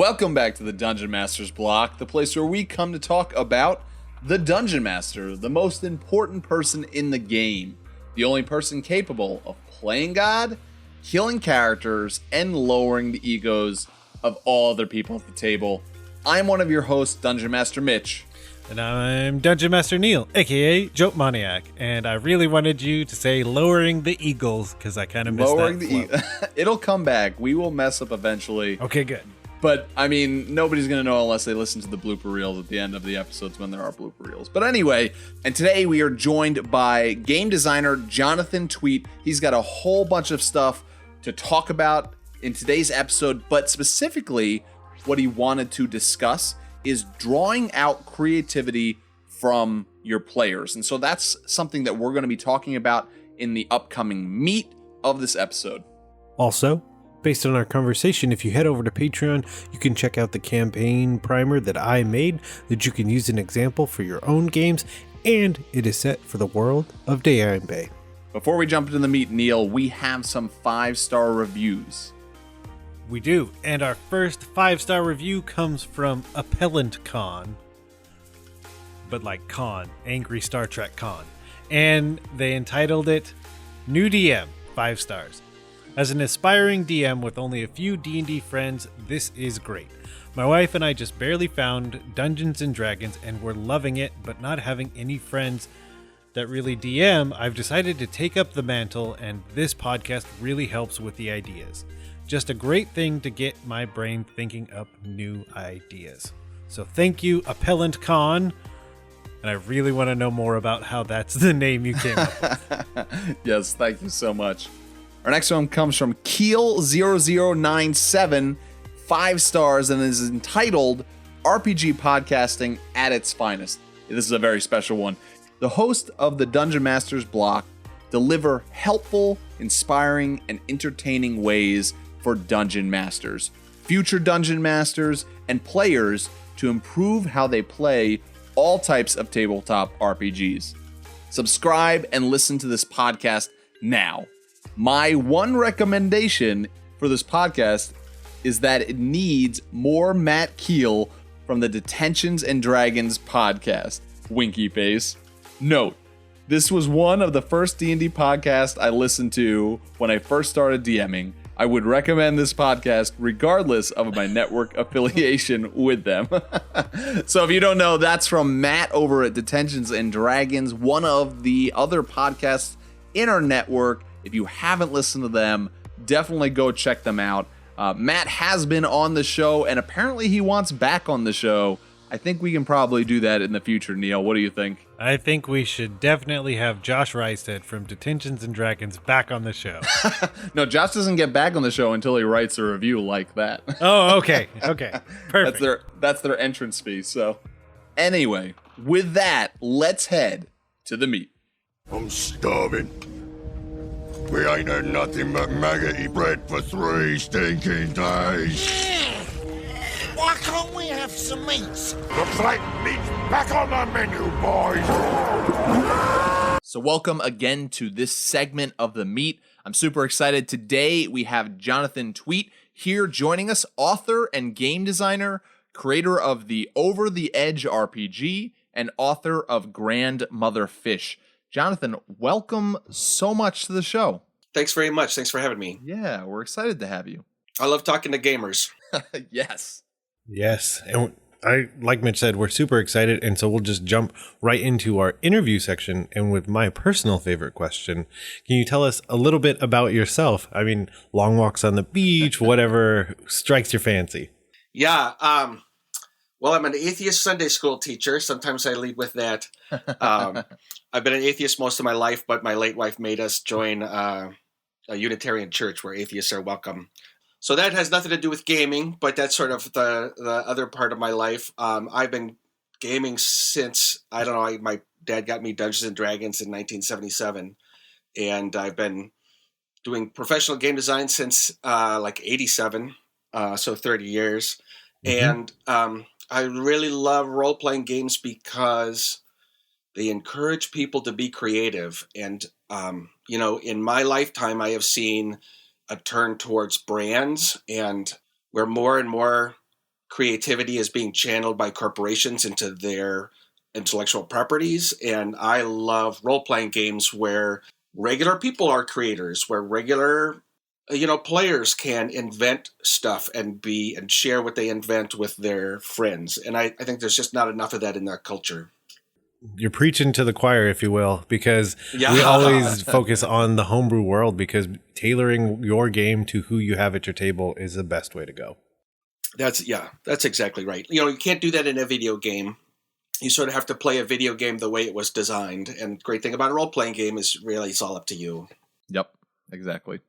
Welcome back to the Dungeon Master's Block, the place where we come to talk about the Dungeon Master, the most important person in the game, the only person capable of playing God, killing characters, and lowering the egos of all other people at the table. I'm one of your hosts, Dungeon Master Mitch. And I'm Dungeon Master Neal, aka Joke Maniac, and I really wanted you to say lowering the eagles, because I kind of missed Lowering that the It'll come back. We will mess up eventually. Okay, good. But, I mean, nobody's going to know unless they listen to the blooper reels at the end of the episodes when there are blooper reels. But anyway, and today we are joined by game designer Jonathan Tweet. He's got a whole bunch of stuff to talk about in today's episode, but specifically what he wanted to discuss is drawing out creativity from your players. And so that's something that we're going to be talking about in the upcoming meat of this episode. Also, based on our conversation, if you head over to Patreon, you can check out the campaign primer that I made that you can use an example for your own games, and it is set for the world of De'Ain Bay. Before we jump into the meat, Neal, we have some 5-star reviews. We do, and our first 5-star review comes from Appellant Con, but like Con, Angry Star Trek Con, and they entitled it New DM, 5 stars. As an aspiring DM with only a few D&D friends, this is great. My wife and I just barely found Dungeons & Dragons and we're loving it, but not having any friends that really DM, I've decided to take up the mantle, and this podcast really helps with the ideas. Just a great thing to get my brain thinking up new ideas. So thank you, Appellant Con, and I really want to know more about how that's the name you came up with. Yes, thank you so much. Our next one comes from Keel0097, 5 stars, and is entitled RPG Podcasting at its Finest. This is a very special one. The host of the Dungeon Master's Block deliver helpful, inspiring, and entertaining ways for Dungeon Masters, future Dungeon Masters, and players to improve how they play all types of tabletop RPGs. Subscribe and listen to this podcast now. My one recommendation for this podcast is that it needs more Matt Keel from the Detentions and Dragons podcast. Winky face. Note, this was one of the first D&D podcasts I listened to when I first started DMing. I would recommend this podcast regardless of my network affiliation with them. So if you don't know, that's from Matt over at Detentions and Dragons, one of the other podcasts in our network. If you haven't listened to them, definitely go check them out. Matt has been on the show, and apparently he wants back on the show. I think we can probably do that in the future, Neal. What do you think? I think we should definitely have Josh Rysted from Detentions and Dragons back on the show. No, Josh doesn't get back on the show until he writes a review like that. Oh, okay. Okay. Perfect. That's their entrance fee. So anyway, with that, let's head to the meat. I'm starving. We ain't had nothing but maggoty bread for 3 stinking days. Why can't we have some meat? The plate meat's back on the menu, boys! So welcome again to this segment of the meat. I'm super excited. Today we have Jonathan Tweet here joining us, author and game designer, creator of the Over the Edge RPG, and author of Grandmother Fish. Jonathan, welcome so much to the show. Thanks very much. Thanks for having me. Yeah, we're excited to have you. I love talking to gamers. Yes. Yes. And like Mitch said, we're super excited. And so we'll just jump right into our interview section. And with my personal favorite question, can you tell us a little bit about yourself? I mean, long walks on the beach, whatever strikes your fancy. Yeah. Well, I'm an atheist Sunday school teacher. Sometimes I lead with that. I've been an atheist most of my life, but my late wife made us join a Unitarian church where atheists are welcome. So that has nothing to do with gaming, but that's sort of the other part of my life. I've been gaming since, I don't know, my dad got me Dungeons and Dragons in 1977. And I've been doing professional game design since like 87, so 30 years. Mm-hmm. And I really love role-playing games because they encourage people to be creative. And, in my lifetime, I have seen a turn towards brands and where more and more creativity is being channeled by corporations into their intellectual properties. And I love role-playing games where regular people are creators, where regular players can invent stuff and share what they invent with their friends. And I think there's just not enough of that in that culture. You're preaching to the choir, if you will, because Yeah. we always focus on the homebrew world, because tailoring your game to who you have at your table is the best way to go. That's exactly right. You can't do that in a video game. You sort of have to play a video game the way it was designed. And great thing about a role-playing game is really it's all up to you. Yep, exactly.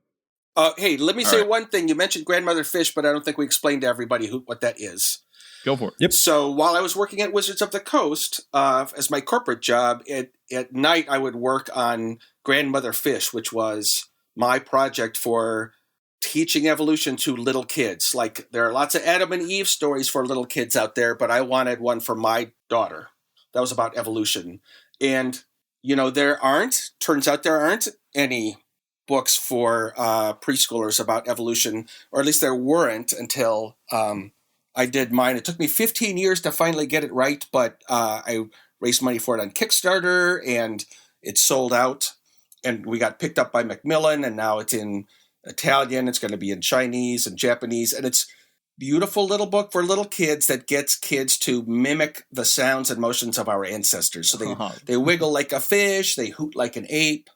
Hey, let me say one thing. You mentioned Grandmother Fish, but I don't think we explained to everybody what that is. Go for it. Yep. So while I was working at Wizards of the Coast, as my corporate job, at night I would work on Grandmother Fish, which was my project for teaching evolution to little kids. Like, there are lots of Adam and Eve stories for little kids out there, but I wanted one for my daughter. That was about evolution. And, turns out there aren't any books for preschoolers about evolution, or at least there weren't until I did mine. It took me 15 years to finally get it right, but I raised money for it on Kickstarter, and it sold out, and we got picked up by Macmillan, and now it's in Italian. It's going to be in Chinese and Japanese, and it's a beautiful little book for little kids that gets kids to mimic the sounds and motions of our ancestors. So they wiggle like a fish, they hoot like an ape.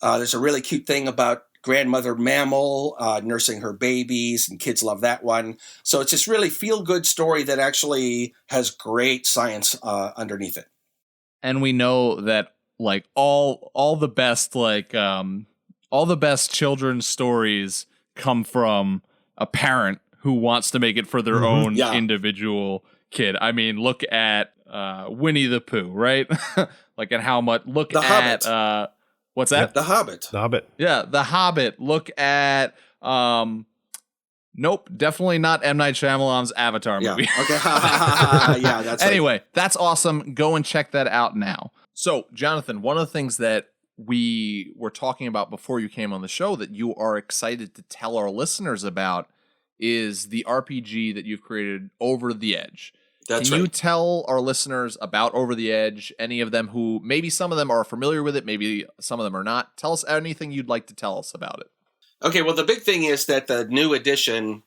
There's a really cute thing about grandmother mammal nursing her babies, and kids love that one. So it's this really feel-good story that actually has great science underneath it. And we know that like all the best all the best children's stories come from a parent who wants to make it for their own individual kid. I mean, look at Winnie the Pooh, right? Like, at how much The Hobbit. What's that? The Hobbit. The Hobbit. Yeah, The Hobbit. Look at nope, definitely not M. Night Shyamalan's Avatar movie. Yeah. Okay. Yeah, that's anyway, right. that's awesome. Go and check that out now. So, Jonathan, one of the things that we were talking about before you came on the show that you are excited to tell our listeners about is the RPG that you've created, Over the Edge. That's Can right. you tell our listeners about Over the Edge, any of them who, maybe some of them are familiar with it, maybe some of them are not? Tell us anything you'd like to tell us about it. Okay, well, the big thing is that the new edition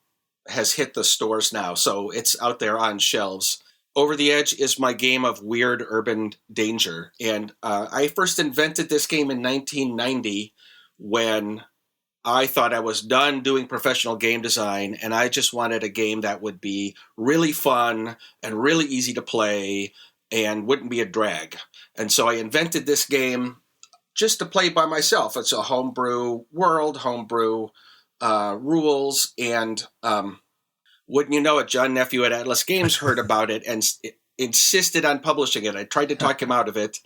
has hit the stores now, so it's out there on shelves. Over the Edge is my game of weird urban danger, and I first invented this game in 1990 when I thought I was done doing professional game design, and I just wanted a game that would be really fun and really easy to play and wouldn't be a drag. And so I invented this game just to play by myself. It's a homebrew world, homebrew rules, and wouldn't you know it, John Nephew at Atlas Games heard about it and insisted on publishing it. I tried to talk him out of it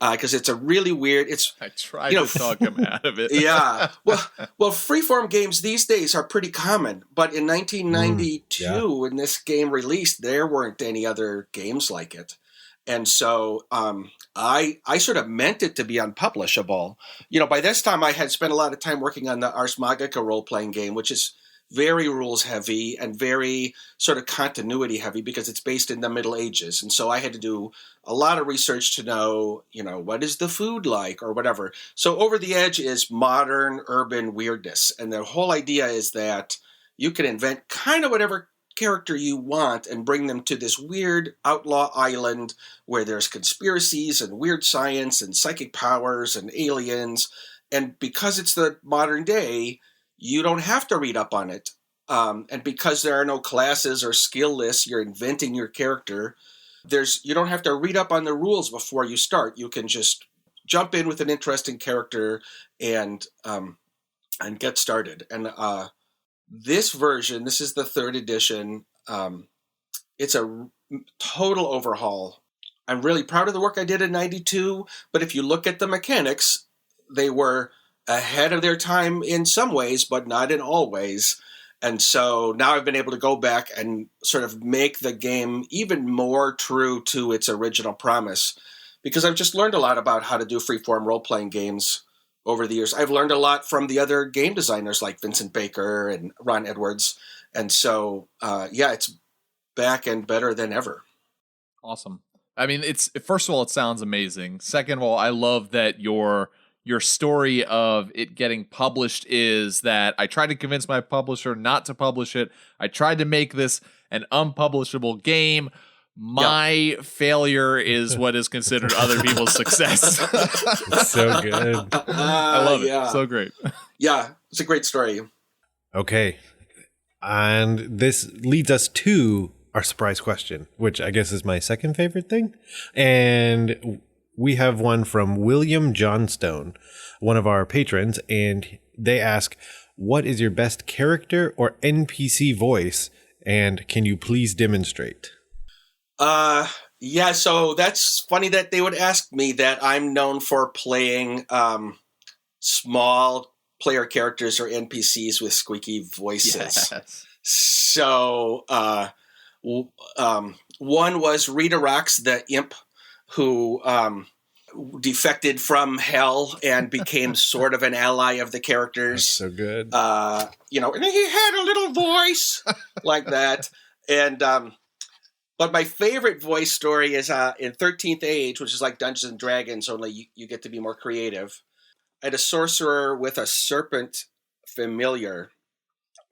because it's a really weird. I tried to talk him out of it. Yeah. Well, freeform games these days are pretty common, but in 1992, when this game released, there weren't any other games like it. And so I sort of meant it to be unpublishable. By this time I had spent a lot of time working on the Ars Magica role-playing game, which is very rules heavy and very sort of continuity heavy because it's based in the Middle Ages. And so I had to do a lot of research to know, what is the food like or whatever. So Over the Edge is modern urban weirdness. And the whole idea is that you can invent kind of whatever character you want and bring them to this weird outlaw island where there's conspiracies and weird science and psychic powers and aliens. And because it's the modern day, you don't have to read up on it. And because there are no classes or skill lists, you're inventing your character. You don't have to read up on the rules before you start. You can just jump in with an interesting character and get started. And this version, this is the third edition. It's a total overhaul. I'm really proud of the work I did in 92, but if you look at the mechanics, they were ahead of their time in some ways, but not in all ways. And so now I've been able to go back and sort of make the game even more true to its original promise, because I've just learned a lot about how to do freeform role-playing games over the years. I've learned a lot from the other game designers like Vincent Baker and Ron Edwards. And so, it's back and better than ever. Awesome. I mean, it's first of all, it sounds amazing. Second of all, I love that your story of it getting published is that I tried to convince my publisher not to publish it. I tried to make this an unpublishable game. My failure is what is considered other people's success. It's so good. I love it. So great. Yeah, it's a great story. Okay. And this leads us to our surprise question, which I guess is my second favorite thing. And we have one from William Johnstone, one of our patrons, and they ask, what is your best character or NPC voice, and can you please demonstrate? Yeah, so that's funny that they would ask me that. I'm known for playing small player characters or NPCs with squeaky voices. Yes. So one was Rita Rox, the imp who defected from hell and became sort of an ally of the characters. That's so good. You know, and he had a little voice like that. And but my favorite voice story is in 13th Age, which is like Dungeons and Dragons, only you get to be more creative. I had a sorcerer with a serpent familiar,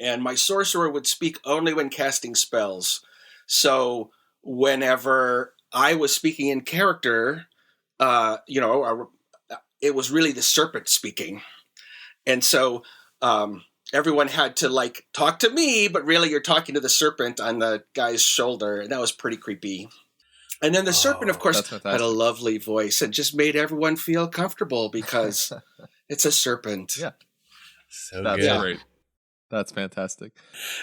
and my sorcerer would speak only when casting spells. So whenever I was speaking in character, you know, it was really the serpent speaking. And so everyone had to like talk to me, but really you're talking to the serpent on the guy's shoulder. And that was pretty creepy. And then the serpent, of course, had a lovely voice and just made everyone feel comfortable because it's a serpent. Yeah. So That's good. great. That's fantastic.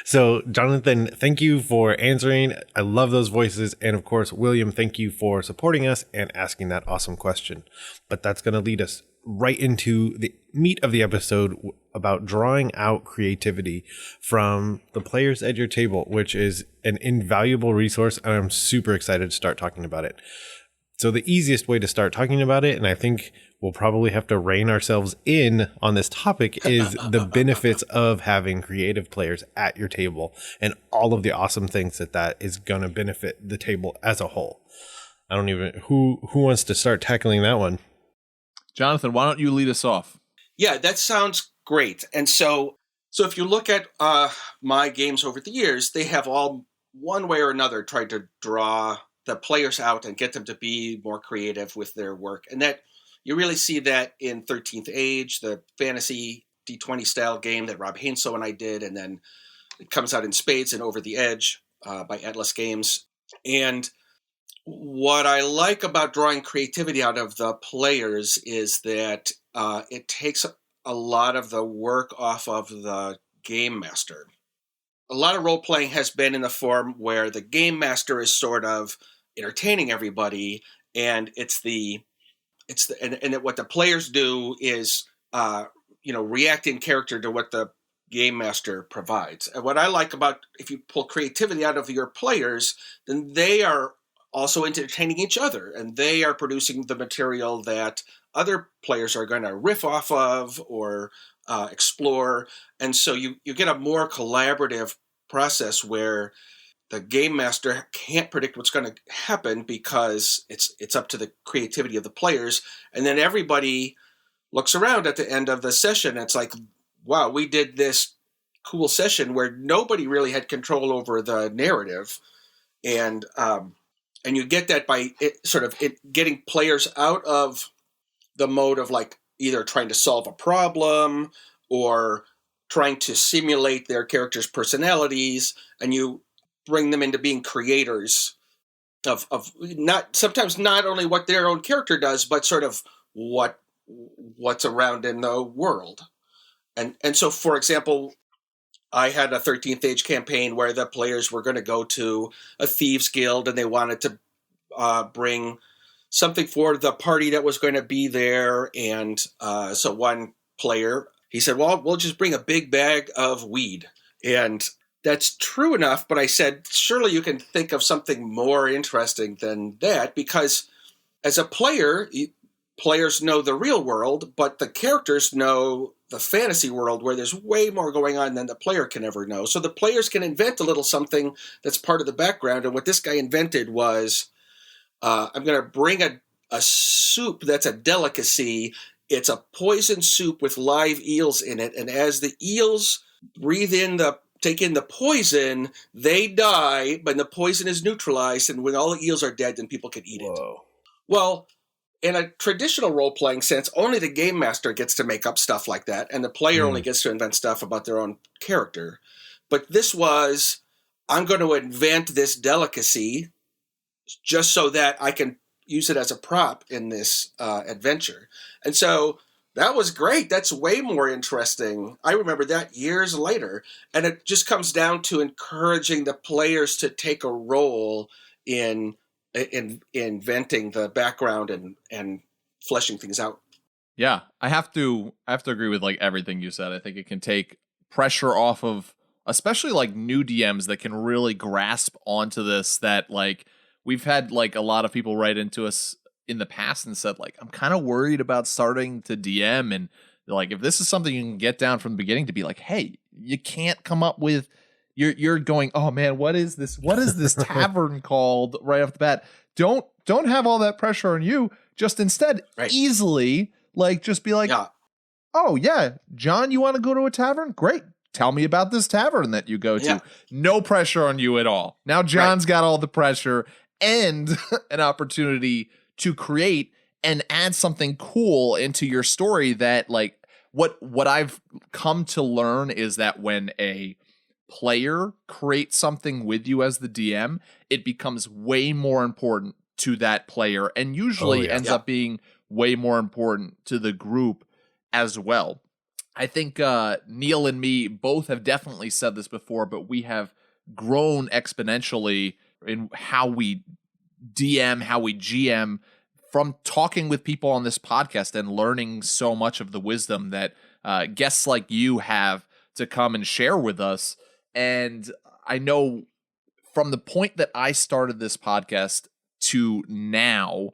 So, Jonathan, thank you for answering. I love those voices. And of course, William, thank you for supporting us and asking that awesome question. But that's going to lead us right into the meat of the episode about drawing out creativity from the players at your table, which is an invaluable resource. And I'm super excited to start talking about it. So the easiest way to start talking about it, and I think we'll probably have to rein ourselves in on this topic, is the benefits of having creative players at your table and all of the awesome things that is going to benefit the table as a whole. I don't even, who wants to start tackling that one? Jonathan, why don't you lead us off? Yeah, that sounds great. And so if you look at my games over the years, they have all one way or another tried to draw the players out and get them to be more creative with their work. And that you really see that in 13th Age, the fantasy D20 style game that Rob Hainslow and I did, and then it comes out in spades and Over the Edge by Atlas Games. And what I like about drawing creativity out of the players is that it takes a lot of the work off of the game master. A lot of role-playing has been in the form where the game master is sort of entertaining everybody, and what the players do is react in character to what the game master provides. And what I like about, if you pull creativity out of your players, then they are also entertaining each other, and they are producing the material that other players are going to riff off of or explore. And so you get a more collaborative process where the game master can't predict what's going to happen because it's up to the creativity of the players. And then everybody looks around at the end of the session. And it's like, wow, we did this cool session where nobody really had control over the narrative. And you get that by getting players out of the mode of like either trying to solve a problem or trying to simulate their characters' personalities, and you bring them into being creators of not only what their own character does, but sort of what's around in the world. And so, for example, I had a 13th Age campaign where the players were going to go to a thieves guild and they wanted to bring something for the party that was going to be there. And so one player, he said, well, we'll just bring a big bag of weed. And that's true enough, but I said, surely you can think of something more interesting than that, because as a player, players know the real world, but the characters know the fantasy world where there's way more going on than the player can ever know. So the players can invent a little something that's part of the background. And what this guy invented was, I'm going to bring a soup that's a delicacy. It's a poison soup with live eels in it. And as the eels take in the poison, they die, but the poison is neutralized. And when all the eels are dead, then people can eat it. Well, in a traditional role-playing sense, only the game master gets to make up stuff like that, and the player only gets to invent stuff about their own character. But this was, I'm going to invent this delicacy just so that I can use it as a prop in this adventure. And so that was great. That's way more interesting. I remember that years later. And it just comes down to encouraging the players to take a role in inventing the background and fleshing things out. Yeah, I have to agree with like everything you said. I think it can take pressure off of especially like new DMs that can really grasp onto this, that like we've had like a lot of people write into us in the past and said like, I'm kind of worried about starting to DM, and like if this is something you can get down from the beginning to be like, hey, you can't come up with you're going, oh man, what is this tavern called right off the bat? Don't have all that pressure on you. Just instead easily like just be like, oh yeah, John, you want to go to a tavern? Great. Tell me about this tavern that you go to. Yeah. No pressure on you at all. Now John's got all the pressure and an opportunity to create and add something cool into your story that like what I've come to learn is that when a player creates something with you as the DM, it becomes way more important to that player and usually ends up being way more important to the group as well. I think Neal and me both have definitely said this before, but we have grown exponentially in how we DM, how we GM from talking with people on this podcast and learning so much of the wisdom that guests like you have to come and share with us. And I know from the point that I started this podcast to now,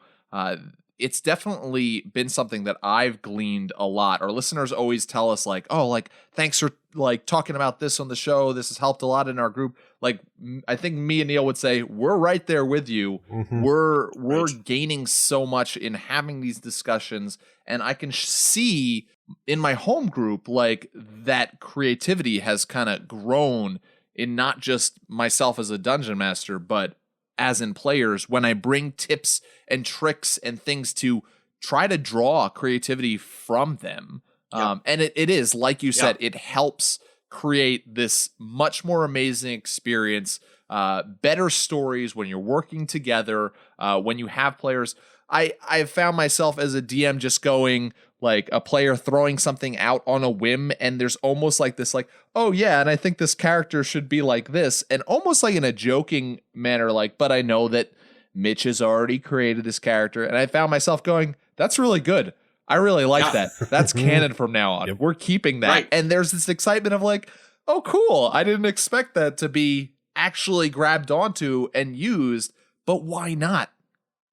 it's definitely been something that I've gleaned a lot. Our listeners always tell us like, oh, like, thanks for like talking about this on the show. This has helped a lot in our group. Like, I think me and Neal would say, we're right there with you. Mm-hmm. We're gaining so much in having these discussions. And I can see in my home group, like that creativity has kind of grown in not just myself as a dungeon master, but as in players, when I bring tips and tricks and things to try to draw creativity from them. And it is, like you said, it helps create this much more amazing experience, better stories when you're working together, when you have players. I've found myself as a DM just going like a player throwing something out on a whim, and there's almost like this like, oh yeah, and I think this character should be like this, and almost like in a joking manner, like, but I know that Mitch has already created this character, and I found myself going, that's really good. I really like that. That's canon from now on. Yep. We're keeping that. Right. And there's this excitement of like, oh cool, I didn't expect that to be actually grabbed onto and used, but why not?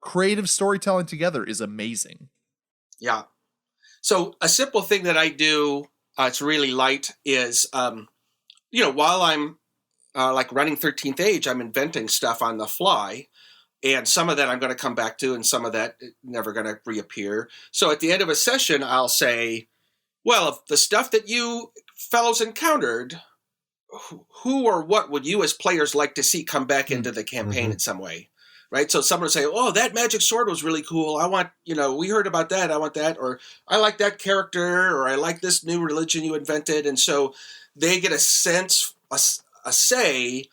Creative storytelling together is amazing. Yeah. So a simple thing that I do, it's really light, is, while I'm like running 13th Age, I'm inventing stuff on the fly. And some of that I'm going to come back to, and some of that never going to reappear. So at the end of a session, I'll say, well, if the stuff that you fellows encountered, who or what would you as players like to see come back into the campaign in some way? Right. So someone would say, oh, that magic sword was really cool. I want, we heard about that. I want that. Or I like that character, or I like this new religion you invented. And so they get a sense, a say,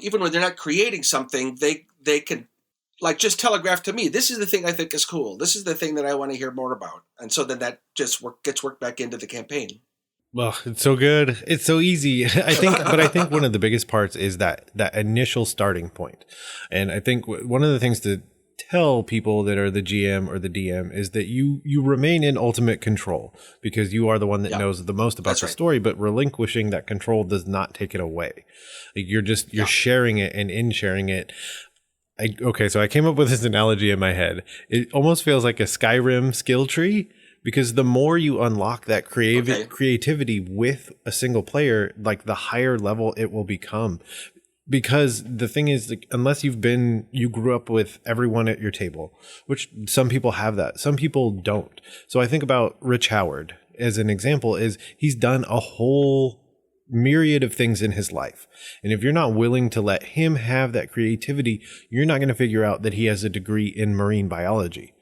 even when they're not creating something, they can like just telegraph to me, this is the thing I think is cool. This is the thing that I want to hear more about. And so then that just gets worked back into the campaign. Well, it's so good. It's so easy. I think one of the biggest parts is that initial starting point. And I think one of the things to tell people that are the GM or the DM is that you remain in ultimate control, because you are the one that knows the most about the story, but relinquishing that control does not take it away. Like you're sharing it, and in sharing it, So I came up with this analogy in my head. It almost feels like a Skyrim skill tree, because the more you unlock that creativity with a single player, like the higher level it will become. Because the thing is, like, unless you grew up with everyone at your table, which some people have that, some people don't. So I think about Rich Howard as an example. Is he's done a whole myriad of things in his life. And if you're not willing to let him have that creativity, you're not going to figure out that he has a degree in marine biology.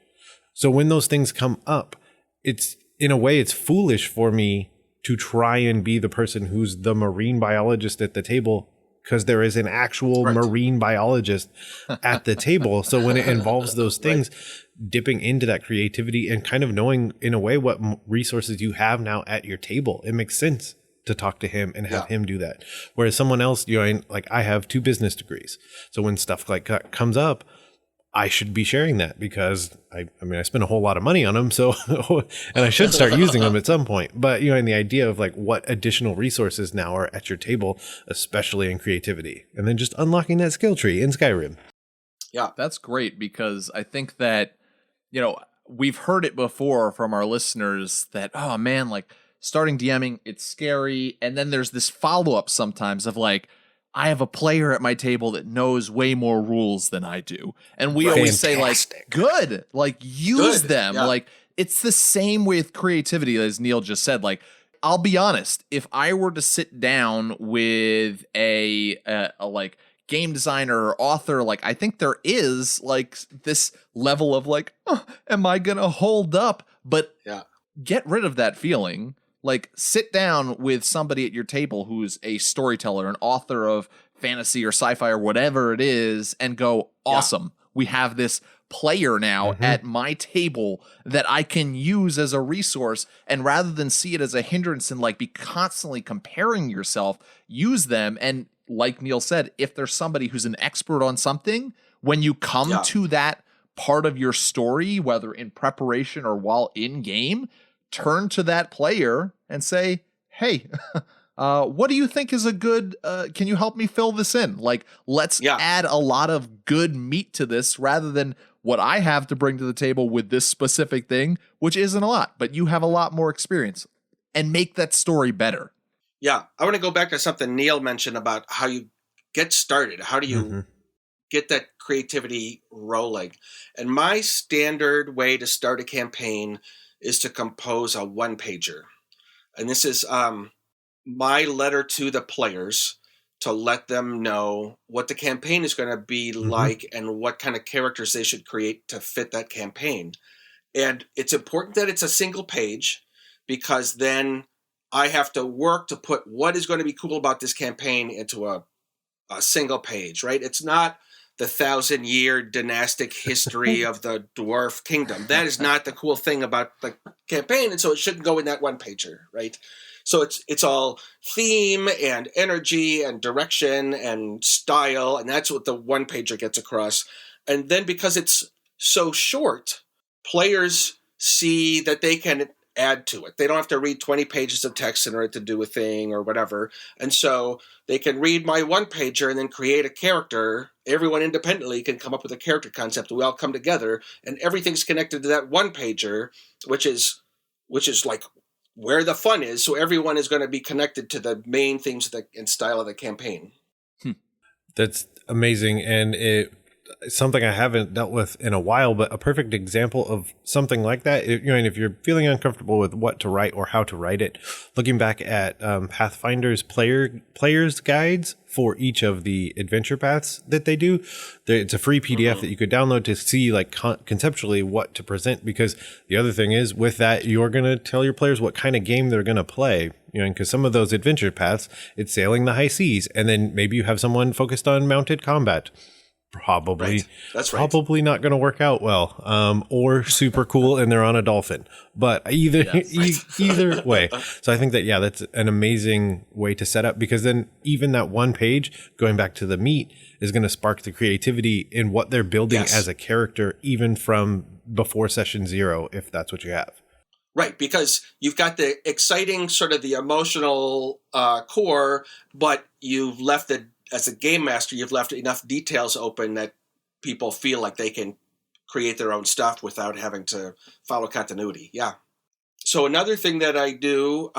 So when those things come up, it's in a way, it's foolish for me to try and be the person who's the marine biologist at the table, because there is an actual marine biologist at the table. So when it involves those things, dipping into that creativity and kind of knowing in a way what resources you have now at your table, it makes sense to talk to him and have him do that. Whereas someone else, like I have 2 business degrees. So when stuff like that comes up, I should be sharing that, because I spend a whole lot of money on them. So, and I should start using them at some point. But, and the idea of like what additional resources now are at your table, especially in creativity, and then just unlocking that skill tree in Skyrim. Yeah, that's great, because I think that, we've heard it before from our listeners that, oh man, like starting DMing, it's scary. And then there's this follow-up sometimes of like, I have a player at my table that knows way more rules than I do. And we always say like, good, like use them. Yeah. Like it's the same with creativity, as Neal just said. Like, I'll be honest, if I were to sit down with a like game designer or author, like I think there is like this level of like, oh, am I going to hold up? But get rid of that feeling. Like sit down with somebody at your table who's a storyteller, an author of fantasy or sci-fi or whatever it is, and go, awesome. We have this player now at my table that I can use as a resource. And rather than see it as a hindrance and like be constantly comparing yourself, use them. And like Neal said, if there's somebody who's an expert on something, when you come to that part of your story, whether in preparation or while in game, turn to that player and say, hey, what do you think is a good, can you help me fill this in? Like, let's add a lot of good meat to this rather than what I have to bring to the table with this specific thing, which isn't a lot, but you have a lot more experience, and make that story better. Yeah. I want to go back to something Neal mentioned about how you get started. How do you get that creativity rolling? And my standard way to start a campaign is to compose a one-pager. And this is my letter to the players to let them know what the campaign is going to be like and what kind of characters they should create to fit that campaign. And it's important that it's a single page, because then I have to work to put what is going to be cool about this campaign into a single page, right? It's not the 1,000-year dynastic history of the dwarf kingdom. That is not the cool thing about the campaign, and so it shouldn't go in that one pager, right? So it's all theme and energy and direction and style, and that's what the one pager gets across. And then because it's so short, players see that they can add to it. They don't have to read 20 pages of text in order to do a thing or whatever. And so they can read my one pager and then create a character. Everyone independently can come up with a character concept. We all come together and everything's connected to that one pager, which is like where the fun is. So everyone is going to be connected to the main themes and style of the campaign. That's amazing. And it's something I haven't dealt with in a while, but a perfect example of something like that. If you're feeling uncomfortable with what to write or how to write it, looking back at Pathfinder's players guides for each of the adventure paths that they do, it's a free PDF that you could download to see like conceptually what to present. Because the other thing is with that, you're going to tell your players what kind of game they're going to play. Because some of those adventure paths, it's sailing the high seas, and then maybe you have someone focused on mounted combat. Probably not going to work out well, or super cool and they're on a dolphin, but either way. So I think that, that's an amazing way to set up, because then even that one page, going back to the meat, is going to spark the creativity in what they're building as a character, even from before session 0, if that's what you have. Right, because you've got the exciting sort of the emotional core, but you've left as a game master, you've left enough details open that people feel like they can create their own stuff without having to follow continuity. Yeah. So another thing that I do,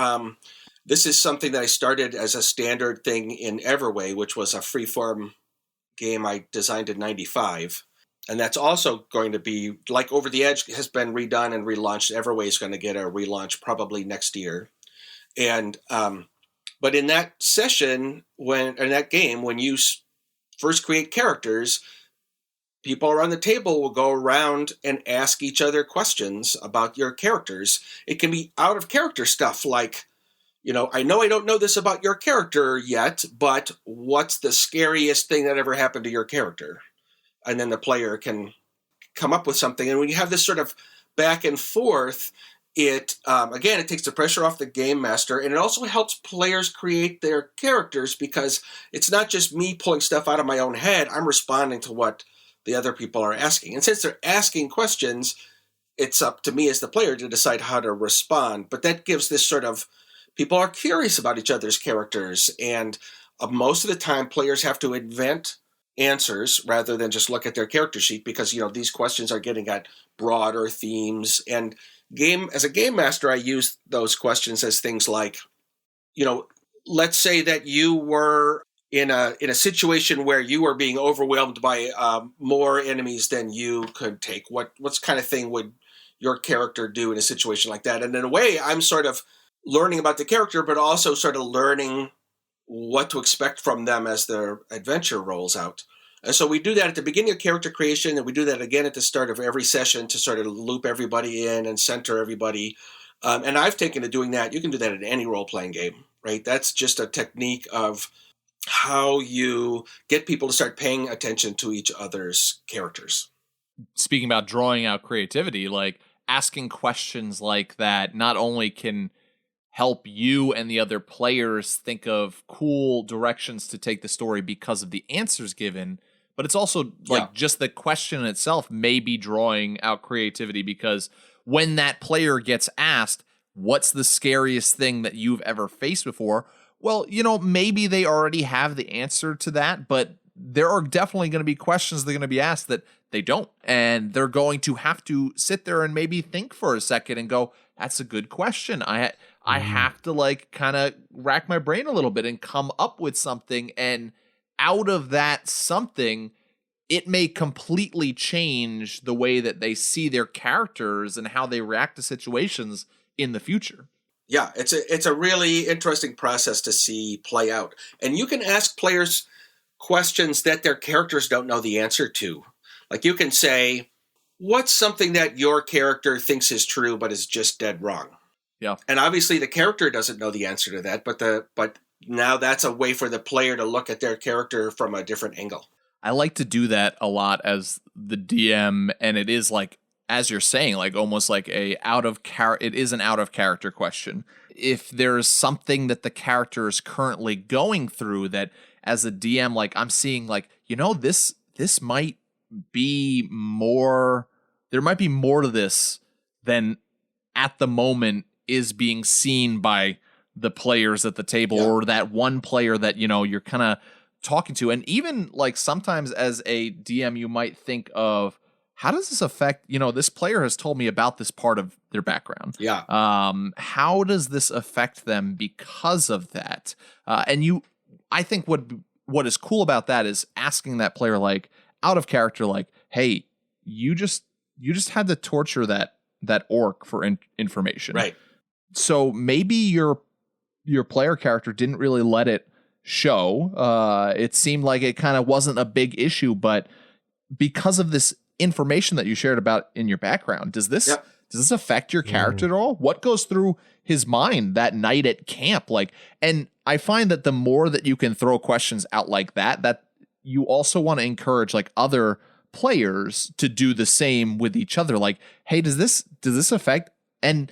this is something that I started as a standard thing in Everway, which was a freeform game I designed in '95. And that's also going to be, like Over the Edge has been redone and relaunched. Everway is going to get a relaunch probably next year. And but in that session, in that game, when you first create characters, people around the table will go around and ask each other questions about your characters. It can be out of character stuff like, I know I don't know this about your character yet, but what's the scariest thing that ever happened to your character? And then the player can come up with something. And when you have this sort of back and forth, it takes the pressure off the game master, and it also helps players create their characters, because it's not just me pulling stuff out of my own head. I'm responding to what the other people are asking. And since they're asking questions, it's up to me as the player to decide how to respond. But that gives this sort of, people are curious about each other's characters, and most of the time players have to invent answers rather than just look at their character sheet, because these questions are getting at broader themes. And as a game master, I use those questions as things like, let's say that you were in a situation where you were being overwhelmed by more enemies than you could take. What's kind of thing would your character do in a situation like that? And in a way, I'm sort of learning about the character, but also sort of learning what to expect from them as their adventure rolls out. And so we do that at the beginning of character creation, and we do that again at the start of every session to sort of loop everybody in and center everybody. And I've taken to doing that. You can do that in any role-playing game, right? That's just a technique of how you get people to start paying attention to each other's characters. Speaking about drawing out creativity, like asking questions like that not only can help you and the other players think of cool directions to take the story because of the answers given, but it's also like just the question itself may be drawing out creativity, because when that player gets asked, what's the scariest thing that you've ever faced before? Well, maybe they already have the answer to that, but there are definitely going to be questions they're going to be asked that they don't. And they're going to have to sit there and maybe think for a second and go, that's a good question. I have to kind of rack my brain a little bit and come up with something. And out of that something, it may completely change the way that they see their characters and how they react to situations in the future. Yeah, it's a really interesting process to see play out. And you can ask players questions that their characters don't know the answer to. Like you can say, what's something that your character thinks is true but is just dead wrong? Yeah. And obviously the character doesn't know the answer to that, but now that's a way for the player to look at their character from a different angle. I like to do that a lot as the DM, and it is like, as you're saying, like almost like it is an out of character question. If there's something that the character is currently going through that as a DM, like I'm seeing like, this might be more, there might be more to this than at the moment is being seen by the players at the table, or that one player that, you're kind of talking to. And even like sometimes as a DM, you might think of, how does this affect, this player has told me about this part of their background. Yeah. How does this affect them because of that? I think what is cool about that is asking that player, like out of character, like, hey, you just had to torture that orc for information. Right. So maybe your player character didn't really let it show. It seemed like it kind of wasn't a big issue, but because of this information that you shared about in your background, does this affect your character at all? What goes through his mind that night at camp? And I find that the more that you can throw questions out like that you also want to encourage like other players to do the same with each other. Like, hey, does this affect? And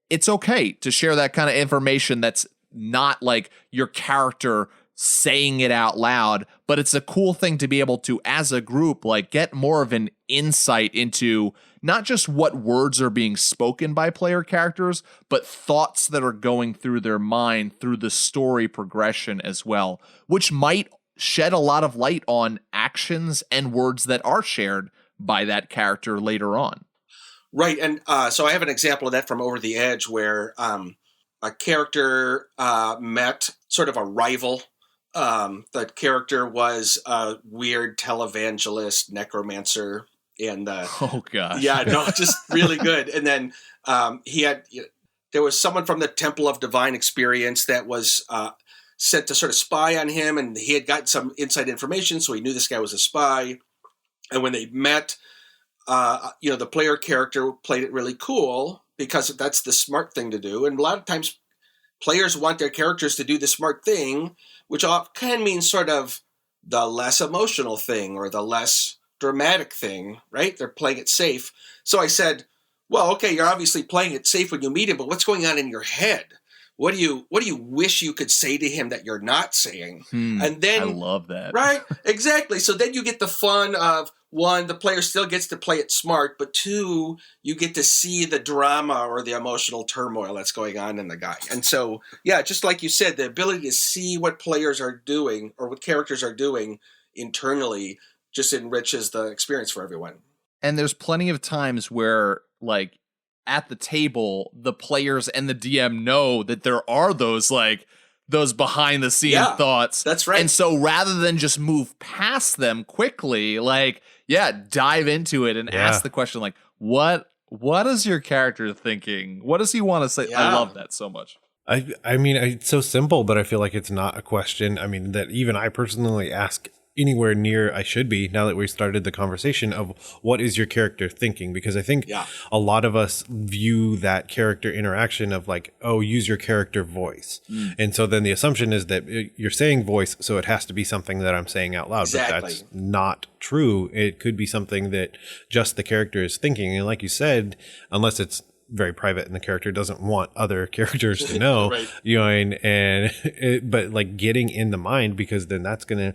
it's okay to share that kind of information that's not like your character saying it out loud, but it's a cool thing to be able to, as a group, like get more of an insight into not just what words are being spoken by player characters, but thoughts that are going through their mind through the story progression as well, which might shed a lot of light on actions and words that are shared by that character later on. Right, and so I have an example of that from Over the Edge where a character met sort of a rival. The character was a weird televangelist, necromancer, and Oh gosh. yeah, no, just really good. And then there was someone from the Temple of Divine Experience that was sent to sort of spy on him, and he had gotten some inside information, so he knew this guy was a spy. And when they met, the player character played it really cool because that's the smart thing to do. And a lot of times players want their characters to do the smart thing, which can mean sort of the less emotional thing or the less dramatic thing, right? They're playing it safe. So I said, well, okay, you're obviously playing it safe when you meet him, but what's going on in your head? What do you wish you could say to him that you're not saying? And then I love that. Right? Exactly. So then you get the fun of, one, the player still gets to play it smart, but two, you get to see the drama or the emotional turmoil that's going on in the guy. And so, yeah, just like you said, the ability to see what players are doing or what characters are doing internally just enriches the experience for everyone. And there's plenty of times where, like, at the table, the players and the DM know that there are those behind the scenes thoughts. That's right. And so rather than just move past them quickly, dive into it and ask the question, like, what is your character thinking? What does he want to say? Yeah. I love that so much. I mean, it's so simple, but I feel like it's not a question. I mean, that even I personally ask anywhere near I should be now that we started the conversation of what is your character thinking? Because I think a lot of us view that character interaction of like, oh, use your character voice. And so then the assumption is that you're saying voice, so it has to be something that I'm saying out loud. Exactly. But that's not true. It could be something that just the character is thinking. And like you said, unless it's very private and the character doesn't want other characters to know, right. But like getting in the mind, because then that's going to,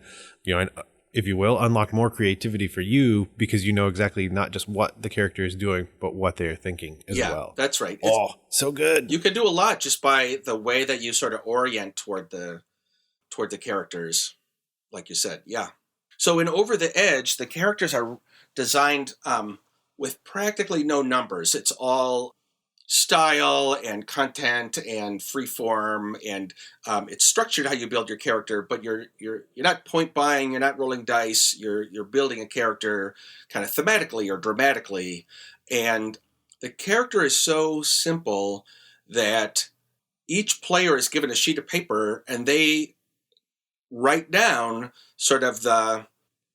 if you will, unlock more creativity for you because you know exactly not just what the character is doing, but what they're thinking as well. Yeah, that's right. So good. You can do a lot just by the way that you sort of orient toward the characters, like you said. Yeah. So in Over the Edge, the characters are designed with practically no numbers. It's all style and content and freeform, and it's structured how you build your character, but you're not point buying, you're not rolling dice, you're building a character kind of thematically or dramatically, and the character is so simple that each player is given a sheet of paper and they write down sort of the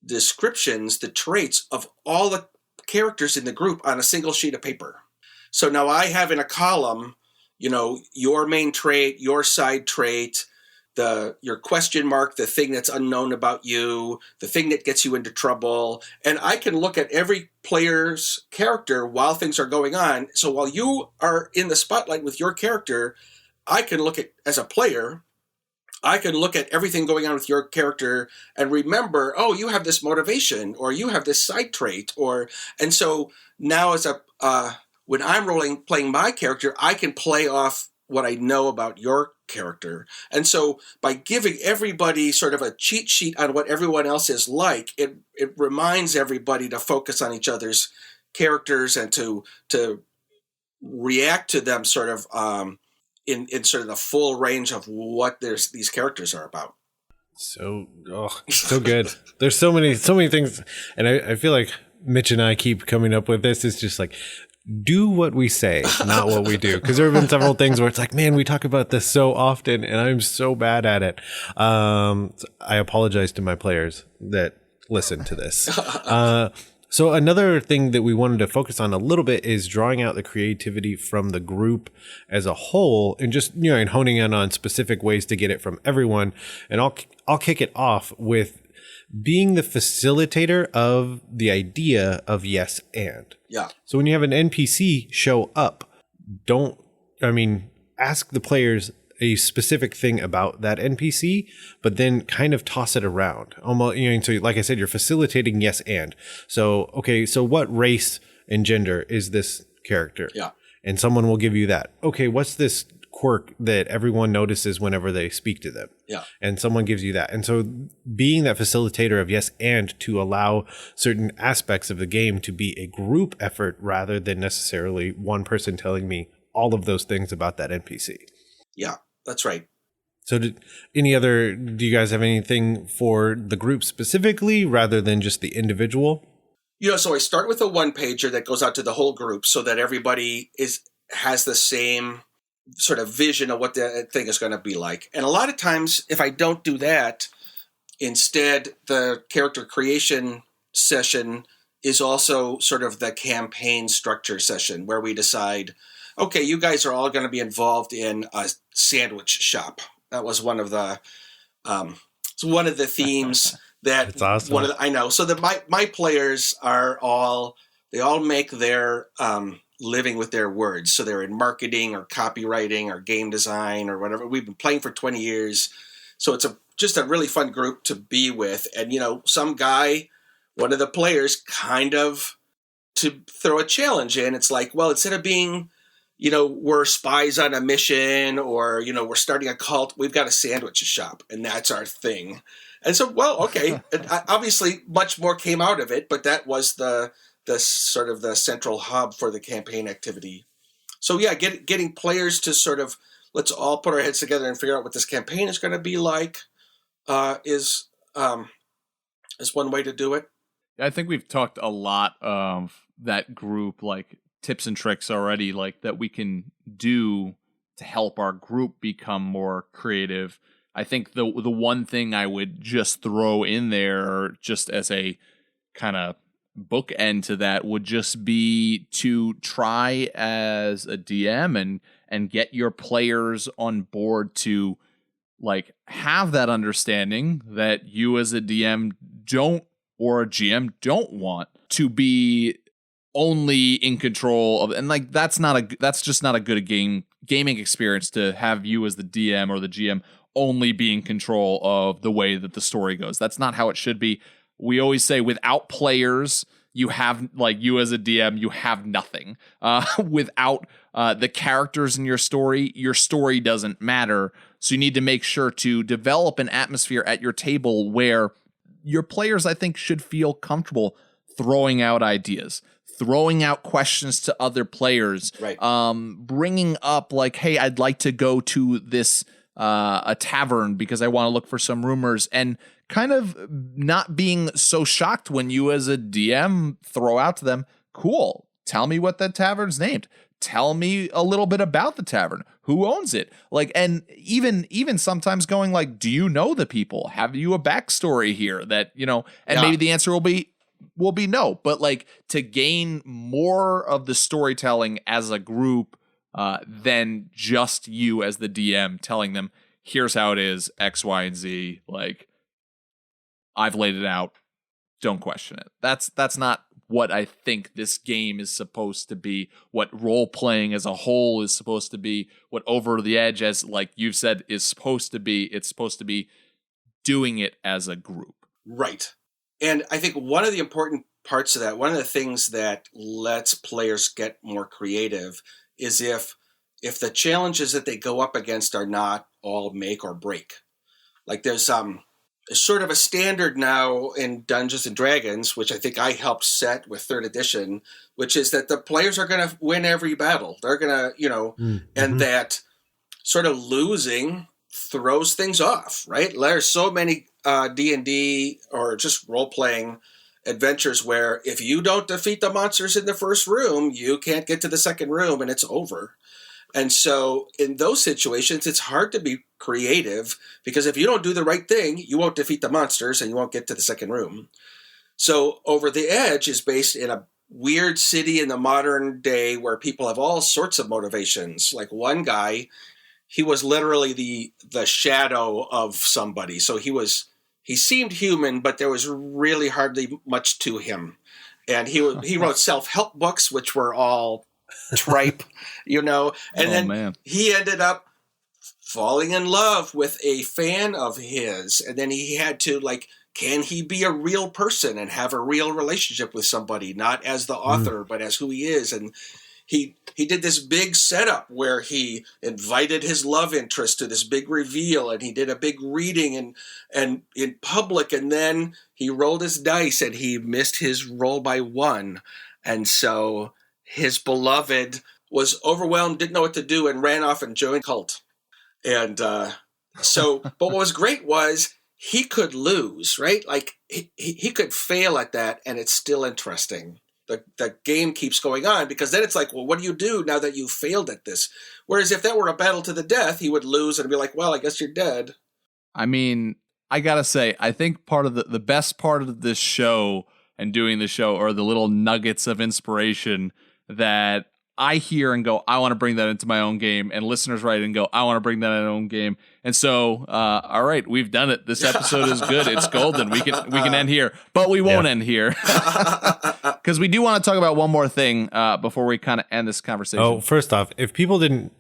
descriptions, the traits of all the characters in the group on a single sheet of paper. So now I have in a column, your main trait, your side trait, your question mark, the thing that's unknown about you, the thing that gets you into trouble. And I can look at every player's character while things are going on. So while you are in the spotlight with your character, I can look at, as a player, I can look at everything going on with your character and remember, oh, you have this motivation or you have this side trait. And so now when I'm playing my character, I can play off what I know about your character. And so by giving everybody sort of a cheat sheet on what everyone else is like, it reminds everybody to focus on each other's characters and to react to them sort of in sort of the full range of what these characters are about. So good. There's so many things. And I feel like Mitch and I keep coming up with this. It's just like, do what we say, not what we do. Because there have been several things where it's like, man, we talk about this so often and I'm so bad at it. I apologize to my players that listen to this. So another thing that we wanted to focus on a little bit is drawing out the creativity from the group as a whole and just, and honing in on specific ways to get it from everyone. And I'll kick it off with being the facilitator of the idea of yes and. Yeah. So when you have an NPC show up, ask the players a specific thing about that NPC, but then kind of toss it around. Almost, so like I said, you're facilitating yes and. So, okay, so what race and gender is this character? Yeah. And someone will give you that. Okay, what's this quirk that everyone notices whenever they speak to them. Yeah. And someone gives you that. And so being that facilitator of yes and to allow certain aspects of the game to be a group effort rather than necessarily one person telling me all of those things about that NPC. Yeah, that's right. So do you guys have anything for the group specifically rather than just the individual? So I start with a one-pager that goes out to the whole group so that everybody has the same sort of vision of what the thing is going to be like. And a lot of times, if I don't do that, instead, the character creation session is also sort of the campaign structure session where we decide, okay, you guys are all going to be involved in a sandwich shop. That was one of the themes. That's awesome. I know. So my players they all make their living with their words. So they're in marketing or copywriting or game design or whatever. We've been playing for 20 years. So it's just a really fun group to be with. And, some guy, one of the players kind of to throw a challenge in. It's like, well, instead of being, we're spies on a mission or, we're starting a cult, we've got a sandwich shop and that's our thing. And so, well, okay, obviously much more came out of it, but that was the sort of the central hub for the campaign activity. So yeah, getting players to sort of, let's all put our heads together and figure out what this campaign is going to be like is one way to do it. I think we've talked a lot of that group, like tips and tricks already, like that we can do to help our group become more creative. I think the one thing I would just throw in there just as a kind of bookend to that would just be to try as a DM and get your players on board to like have that understanding that you as a DM don't or a GM don't want to be only in control of, and like that's just not a good gaming experience to have you as the DM or the GM only be in control of the way that the story goes. That's not how it should be. We always say without players, you have, like, you as a DM, you have nothing. Without the characters in your story doesn't matter. So you need to make sure to develop an atmosphere at your table where your players, I think, should feel comfortable throwing out ideas, throwing out questions to other players, right. Bringing up like, hey, I'd like to go to this a tavern because I want to look for some rumors, and kind of not being so shocked when you as a DM throw out to them, cool, tell me what that tavern's named. Tell me a little bit about the tavern. Who owns it? Like, and even sometimes going like, do you know the people? Have you a backstory here that, and maybe the answer will be no, but like to gain more of the storytelling as a group than just you as the DM telling them, here's how it is, X, Y, and Z. Like, I've laid it out. Don't question it. That's not what I think this game is supposed to be, what role-playing as a whole is supposed to be, what Over the Edge, as like you've said, is supposed to be. It's supposed to be doing it as a group. Right. And I think one of the important parts of that, one of the things that lets players get more creative is if the challenges that they go up against are not all make or break. Like there's sort of a standard now in Dungeons and Dragons, which I think I helped set with 3rd edition, which is that the players are going to win every battle. They're going to, and that sort of losing throws things off, right? There's so many D&D or just role-playing adventures where if you don't defeat the monsters in the first room, you can't get to the second room and it's over. And so in those situations, it's hard to be creative because if you don't do the right thing, you won't defeat the monsters and you won't get to the second room. So Over the Edge is based in a weird city in the modern day where people have all sorts of motivations. Like one guy, he was literally the shadow of somebody. So he seemed human, but there was really hardly much to him. And he wrote self-help books, which were all tripe, and then he ended up falling in love with a fan of his, and then he had to can he be a real person and have a real relationship with somebody, not as the author but as who he is, and he did this big setup where he invited his love interest to this big reveal, and he did a big reading and in public, and then he rolled his dice and he missed his roll by 1. And so his beloved was overwhelmed, didn't know what to do, and ran off and joined a cult. And but what was great was he could lose, right? Like he could fail at that, and it's still interesting. The game keeps going on, because then it's like, well, what do you do now that you failed at this? Whereas if that were a battle to the death, he would lose and be like, well, I guess you're dead. I mean, I gotta say, I think part of the best part of this show and doing the show are the little nuggets of inspiration that I hear and go, I want to bring that into my own game, and listeners write and go, I want to bring that in my own game. And so, all right, we've done it. This episode is good. It's golden. We can end here, but we won't end here, because we do want to talk about one more thing before we kind of end this conversation. Oh, first off, if people didn't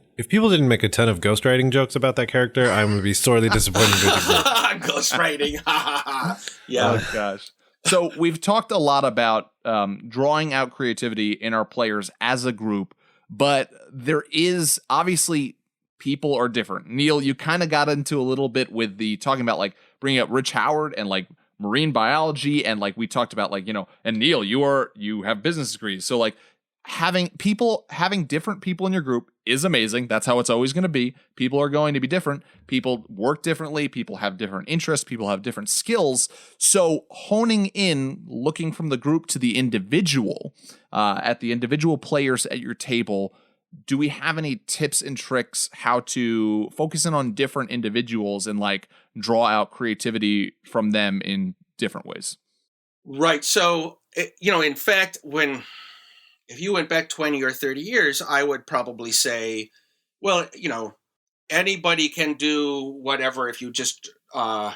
make a ton of ghostwriting jokes about that character, I'm gonna be sorely disappointed with the group. Ghostwriting. Yeah. Oh gosh. So we've talked a lot about drawing out creativity in our players as a group, but there is obviously people are different. Neal, you kind of got into a little bit with the talking about like bringing up Rich Howard and like marine biology, and like we talked about like, you know, and Neal, you have business degrees, so like having different people in your group is amazing. That's how it's always going to be. People are going to be different. People work differently. People have different interests. People have different skills. So honing in, looking from the group to the individual, at the individual players at your table, do we have any tips and tricks how to focus in on different individuals and like draw out creativity from them in different ways? Right. So, in fact, if you went back 20 or 30 years, I would probably say, well, anybody can do whatever if you just draw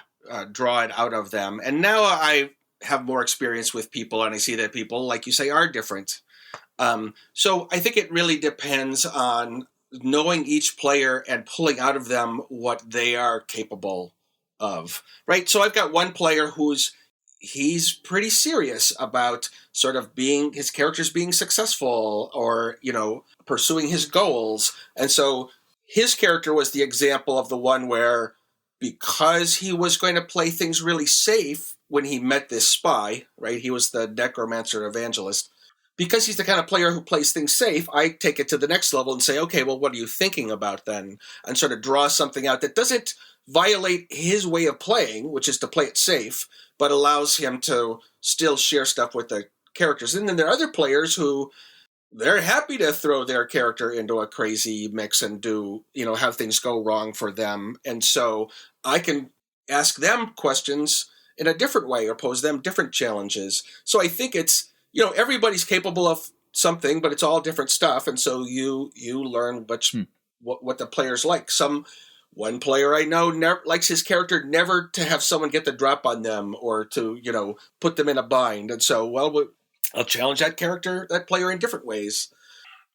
it out of them. And now I have more experience with people, and I see that people, like you say, are different. So I think it really depends on knowing each player and pulling out of them what they are capable of, right? So I've got one player he's pretty serious about sort of his characters being successful or, pursuing his goals. And so his character was the example of the one where, because he was going to play things really safe when he met this spy, right? He was the necromancer evangelist. Because he's the kind of player who plays things safe, I take it to the next level and say, okay, well, what are you thinking about then? And sort of draw something out that doesn't violate his way of playing, which is to play it safe, but allows him to still share stuff with the characters. And then there are other players who they're happy to throw their character into a crazy mix and do, have things go wrong for them. And so I can ask them questions in a different way or pose them different challenges. So I think it's, everybody's capable of something, but it's all different stuff. And so you learn what the players like. One player I know likes his character never to have someone get the drop on them or to, put them in a bind. And so, I'll challenge that player in different ways.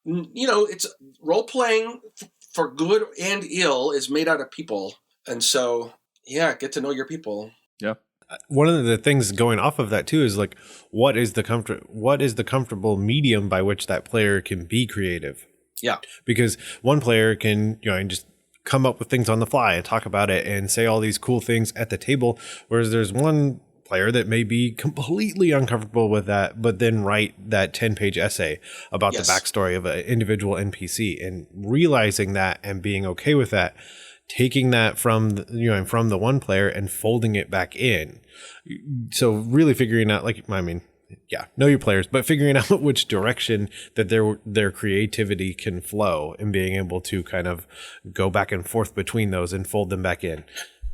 It's role-playing for good and ill is made out of people. And so, yeah, get to know your people. Yeah. One of the things going off of that too is like, what is the comfortable medium by which that player can be creative? Yeah. Because one player can, just come up with things on the fly and talk about it and say all these cool things at the table. Whereas there's one player that may be completely uncomfortable with that, but then write that 10-page essay about the backstory of an individual NPC, and realizing that and being okay with that, taking that from the one player and folding it back in. So really figuring out, know your players, but figuring out which direction that their creativity can flow, and being able to kind of go back and forth between those and fold them back in.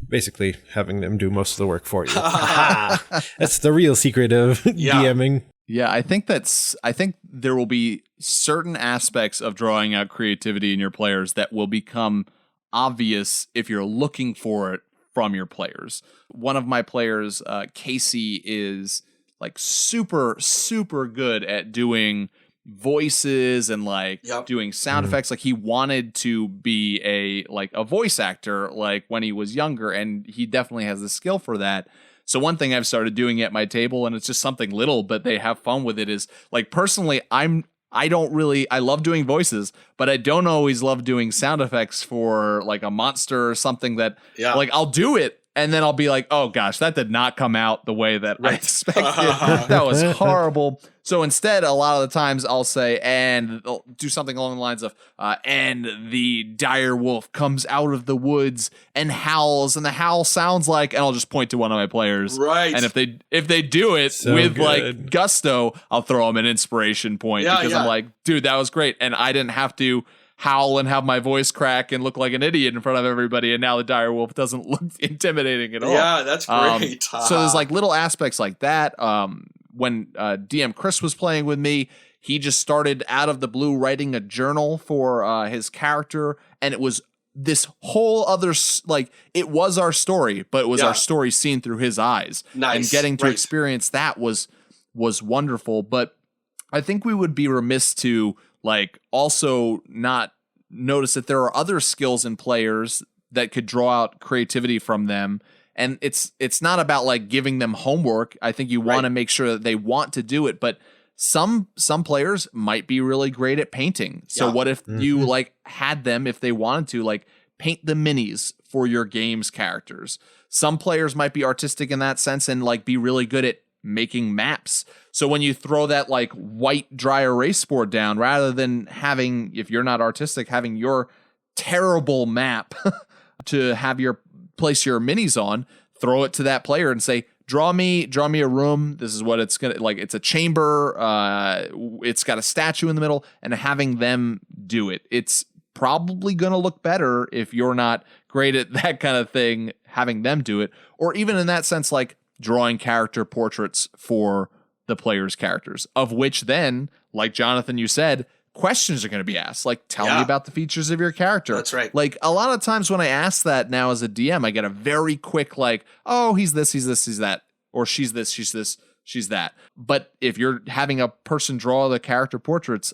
Basically having them do most of the work for you. That's the real secret of DMing. Yeah, I think there will be certain aspects of drawing out creativity in your players that will become obvious if you're looking for it from your players. One of my players, Casey, is like super, super good at doing voices and doing sound effects. Like he wanted to be a voice actor when he was younger, and he definitely has the skill for that. So one thing I've started doing at my table, and it's just something little, but they have fun with it, is personally, I'm I love doing voices, but I don't always love doing sound effects for like a monster or something that like I'll do it. And then I'll be like, oh gosh, that did not come out the way that I expected. That was horrible. So instead, a lot of the times I'll say, and I'll do something along the lines of, and the dire wolf comes out of the woods and howls, and the howl sounds like, and I'll just point to one of my players. Right. And if they do it with like gusto, I'll throw them an inspiration point because I'm like, dude, that was great. And I didn't have to howl and have my voice crack and look like an idiot in front of everybody, and now the dire wolf doesn't look intimidating at all. Yeah, that's great. So there's like little aspects like that. When DM Chris was playing with me, he just started out of the blue writing a journal for his character, and it was this whole other like it was our story, but it was our story seen through his eyes. Nice. And getting to experience that was wonderful. But I think we would be remiss to like also not notice that there are other skills in players that could draw out creativity from them. And it's not about like giving them homework. I think you want to make sure that they want to do it, but some players might be really great at painting. So what if you like had them, if they wanted to, like paint the minis for your game's characters? Some players might be artistic in that sense and like be really good at making maps. So when you throw that like white dry erase board down, rather than having, if you're not artistic, having your terrible map to have your place your minis on, throw it to that player and say, draw me a room. This is what it's gonna like. It's a chamber. It's got a statue in the middle, and having them do it. It's probably gonna look better if you're not great at that kind of thing. Having them do it, or even in that sense, like drawing character portraits for the player's characters, of which then, like Jonathan, you said, questions are going to be asked. Like, tell me about the features of your character. That's right. Like a lot of times when I ask that now as a DM, I get a very quick like, oh, he's this, he's that, or she's this, she's that. But if you're having a person draw the character portraits,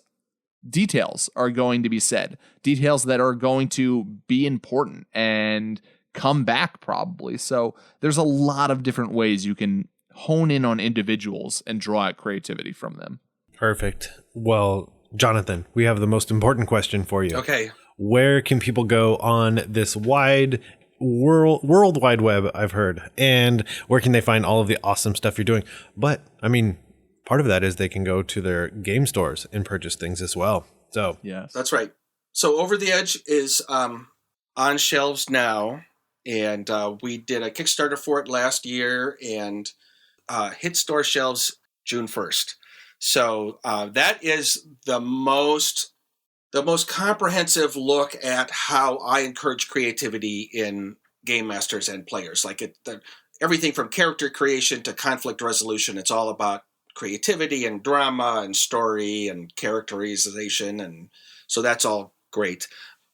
details are going to be said, details that are going to be important and come back probably. So there's a lot of different ways you can hone in on individuals and draw out creativity from them. Perfect. Well, Jonathan, we have the most important question for you. Okay. Where can people go on this wide world wide web, I've heard, and where can they find all of the awesome stuff you're doing? But I mean, part of that is they can go to their game stores and purchase things as well. So yes, that's right. So Over the Edge is on shelves now, and we did a Kickstarter for it last year, and hit store shelves June 1st. So that is the most comprehensive look at how I encourage creativity in game masters and players. Like everything from character creation to conflict resolution. It's all about creativity and drama and story and characterization, and so that's all great.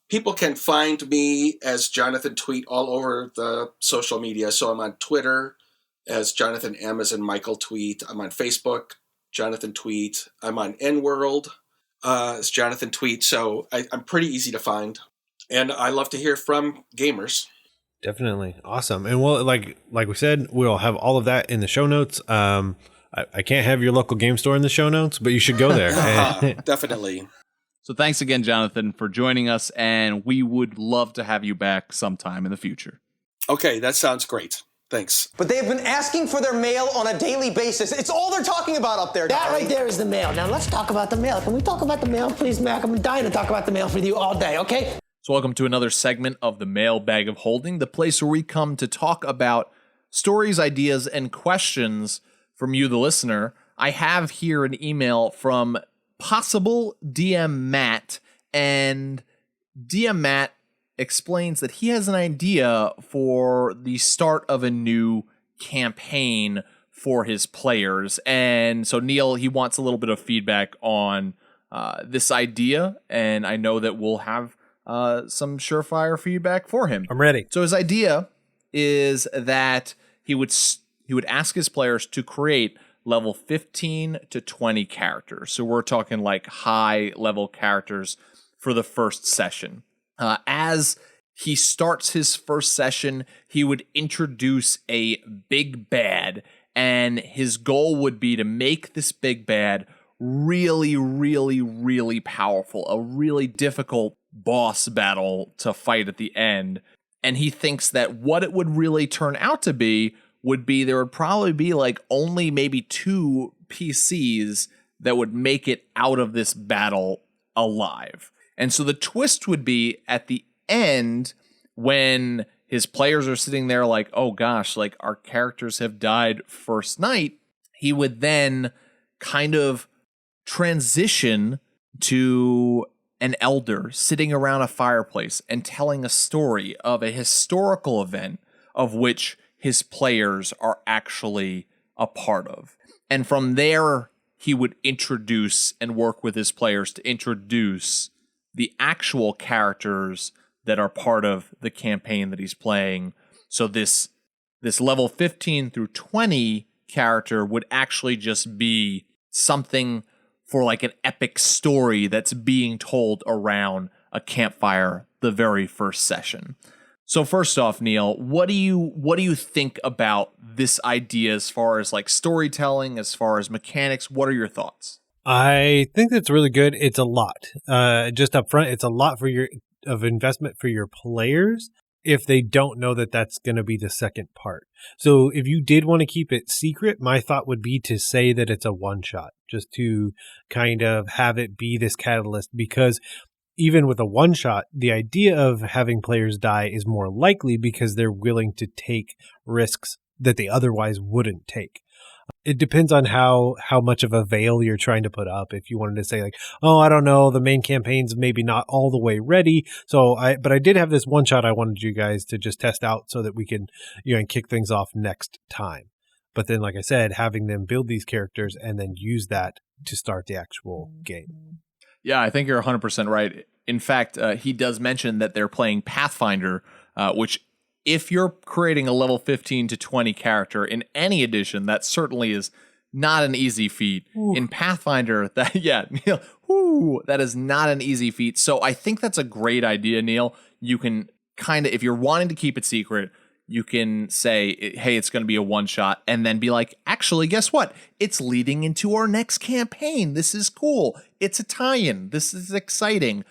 People can find me as Jonathan Tweet all over the social media. So I'm on Twitter as Jonathan M as in Michael Tweet. I'm on Facebook, Jonathan Tweet. I'm on N-World as Jonathan Tweet. So I'm pretty easy to find. And I love to hear from gamers. Definitely. Awesome. And we'll, like we said, we'll have all of that in the show notes. I can't have your local game store in the show notes, but you should go there. Definitely. So thanks again, Jonathan, for joining us, and we would love to have you back sometime in the future. Okay, that sounds great. Thanks. But they have been asking for their mail on a daily basis. It's all they're talking about up there. That right there is the mail. Now let's talk about the mail. Can we talk about the mail, please, Mac? I'm dying to talk about the mail with you all day, okay? So welcome to another segment of the Mailbag of Holding, the place where we come to talk about stories, ideas, and questions from you, the listener. I have here an email from Possible DM Matt, and DM Matt explains that he has an idea for the start of a new campaign for his players. And so Neal, he wants a little bit of feedback on this idea, and I know that we'll have some surefire feedback for him. I'm ready. So his idea is that he would ask his players to create level 15 to 20 characters. So we're talking like high level characters for the first session. As he starts his first session, he would introduce a big bad, and his goal would be to make this big bad really, really, really powerful, a really difficult boss battle to fight at the end. And he thinks that what it would really turn out to be would be there would probably be like only maybe 2 PCs that would make it out of this battle alive. And so the twist would be at the end when his players are sitting there like, oh gosh, like our characters have died first night, he would then kind of transition to an elder sitting around a fireplace and telling a story of a historical event of which his players are actually a part of. And from there, he would introduce and work with his players to introduce the actual characters that are part of the campaign that he's playing. So this level 15 through 20 character would actually just be something for like an epic story that's being told around a campfire the very first session. So first off, Neal, what do you think about this idea as far as like storytelling, as far as mechanics? What are your thoughts? I think that's really good. It's a lot. Just up front, it's a lot of investment for your players if they don't know that that's going to be the second part. So if you did want to keep it secret, my thought would be to say that it's a one-shot, just to kind of have it be this catalyst, because even with a one-shot, the idea of having players die is more likely because they're willing to take risks that they otherwise wouldn't take. It depends on how much of a veil you're trying to put up. If you wanted to say like, oh, I don't know, the main campaign's maybe not all the way ready. But I did have this one shot I wanted you guys to just test out so that we can, and kick things off next time. But then, like I said, having them build these characters and then use that to start the actual game. Yeah, I think you're 100% right. In fact, he does mention that they're playing Pathfinder, which if you're creating a level 15 to 20 character in any edition, that certainly is not an easy feat. Ooh. In Pathfinder, that is not an easy feat. So I think that's a great idea, Neal. You can kind of, if you're wanting to keep it secret, you can say, hey, it's going to be a one-shot, and then be like, actually, guess what? It's leading into our next campaign. This is cool. It's a tie-in. This is exciting.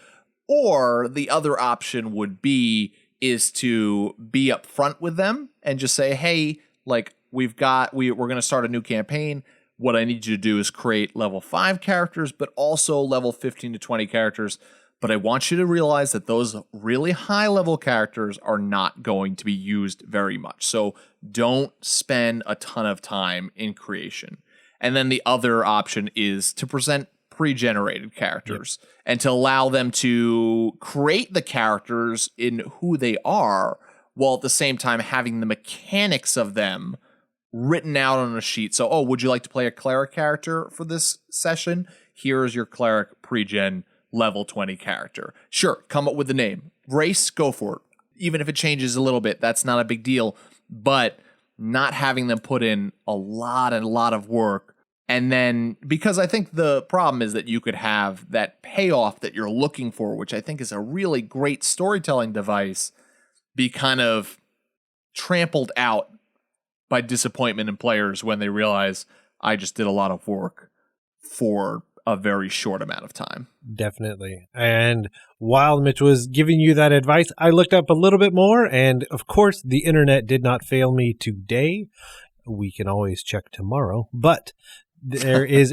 Or the other option would be is to be upfront with them and just say, hey, like we're going to start a new campaign. What I need you to do is create level 5 characters, but also level 15 to 20 characters. But I want you to realize that those really high level characters are not going to be used very much. So don't spend a ton of time in creation. And then the other option is to present pre-generated characters and to allow them to create the characters in who they are, while at the same time having the mechanics of them written out on a sheet. So, oh, would you like to play a cleric character for this session? Here's your cleric pre-gen level 20 character. Sure, come up with the name. Race, go for it. Even if it changes a little bit, that's not a big deal. But not having them put in a lot of work. And then, because I think the problem is that you could have that payoff that you're looking for, which I think is a really great storytelling device, be kind of trampled out by disappointment in players when they realize I just did a lot of work for a very short amount of time. Definitely. And while Mitch was giving you that advice, I looked up a little bit more, and of course, the internet did not fail me today. We can always check tomorrow, but there is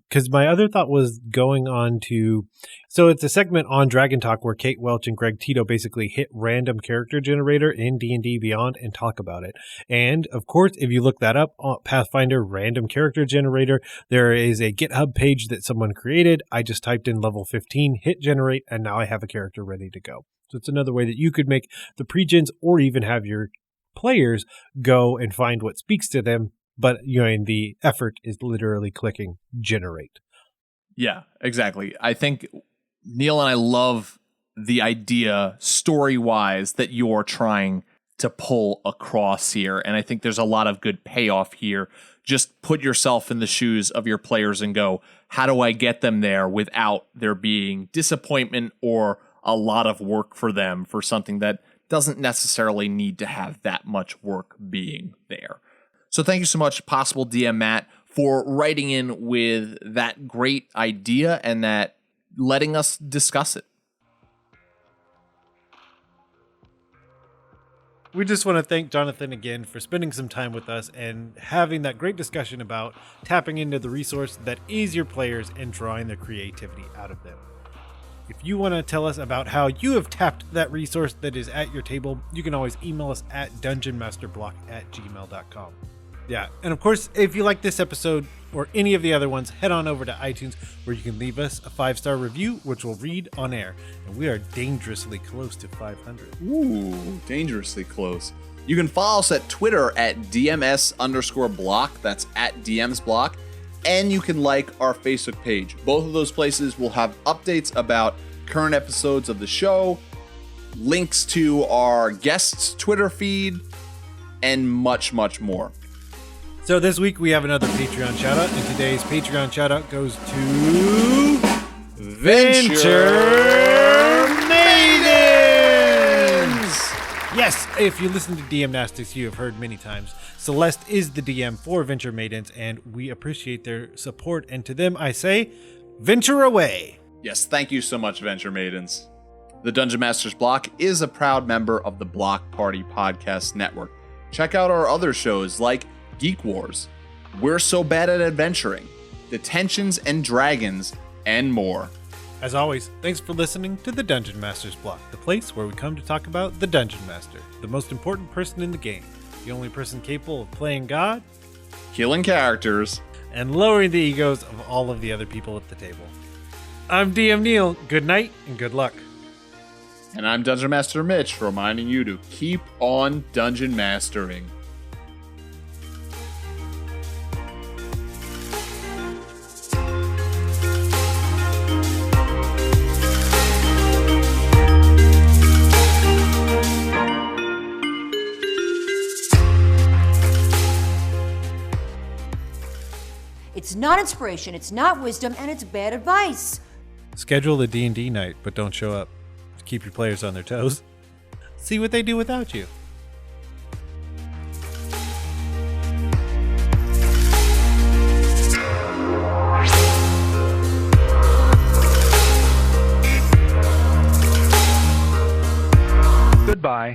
because my other thought was going on to, so it's a segment on Dragon Talk where Kate Welch and Greg Tito basically hit random character generator in D&D Beyond and talk about it. And of course, if you look that up on Pathfinder random character generator, there is a GitHub page that someone created. I just typed in level 15, hit generate, and now I have a character ready to go. So it's another way that you could make the pre-gens or even have your players go and find what speaks to them. But the effort is literally clicking generate. Yeah, exactly. I think Neal and I love the idea story-wise that you're trying to pull across here. And I think there's a lot of good payoff here. Just put yourself in the shoes of your players and go, how do I get them there without there being disappointment or a lot of work for them for something that doesn't necessarily need to have that much work being there. So thank you so much, Possible DM Matt, for writing in with that great idea and that letting us discuss it. We just want to thank Jonathan again for spending some time with us and having that great discussion about tapping into the resource that is your players and drawing their creativity out of them. If you want to tell us about how you have tapped that resource that is at your table, you can always email us at dungeonmasterblock@gmail.com. Yeah, and of course, if you like this episode or any of the other ones, head on over to iTunes where you can leave us a 5-star review, which we'll read on air. And we are dangerously close to 500. Ooh, dangerously close. You can follow us at Twitter at DMS_block. That's at DMsBlock. And you can like our Facebook page. Both of those places will have updates about current episodes of the show, links to our guests' Twitter feed, and much, much more. So this week we have another Patreon shout out, and today's Patreon shout out goes to Venture Maidens! Yes, if you listen to DM Nastics, you have heard many times. Celeste is the DM for Venture Maidens, and we appreciate their support. And to them, I say, venture away. Yes, thank you so much, Venture Maidens. The Dungeon Masters Block is a proud member of the Block Party Podcast Network. Check out our other shows like Geek Wars, We're So Bad at Adventuring, Detentions and Dragons, and more. As always, thanks for listening to the Dungeon Masters Block, the place where we come to talk about the Dungeon Master, the most important person in the game, the only person capable of playing God, Killing characters, and lowering the egos of all of the other people at the table. I'm DM Neal. Good night and good luck. and I'm Dungeon Master Mitch, reminding you to keep on dungeon mastering. It's not inspiration, it's not wisdom, and it's bad advice. Schedule the D&D night, but don't show up. Keep your players on their toes. See what they do without you. Goodbye.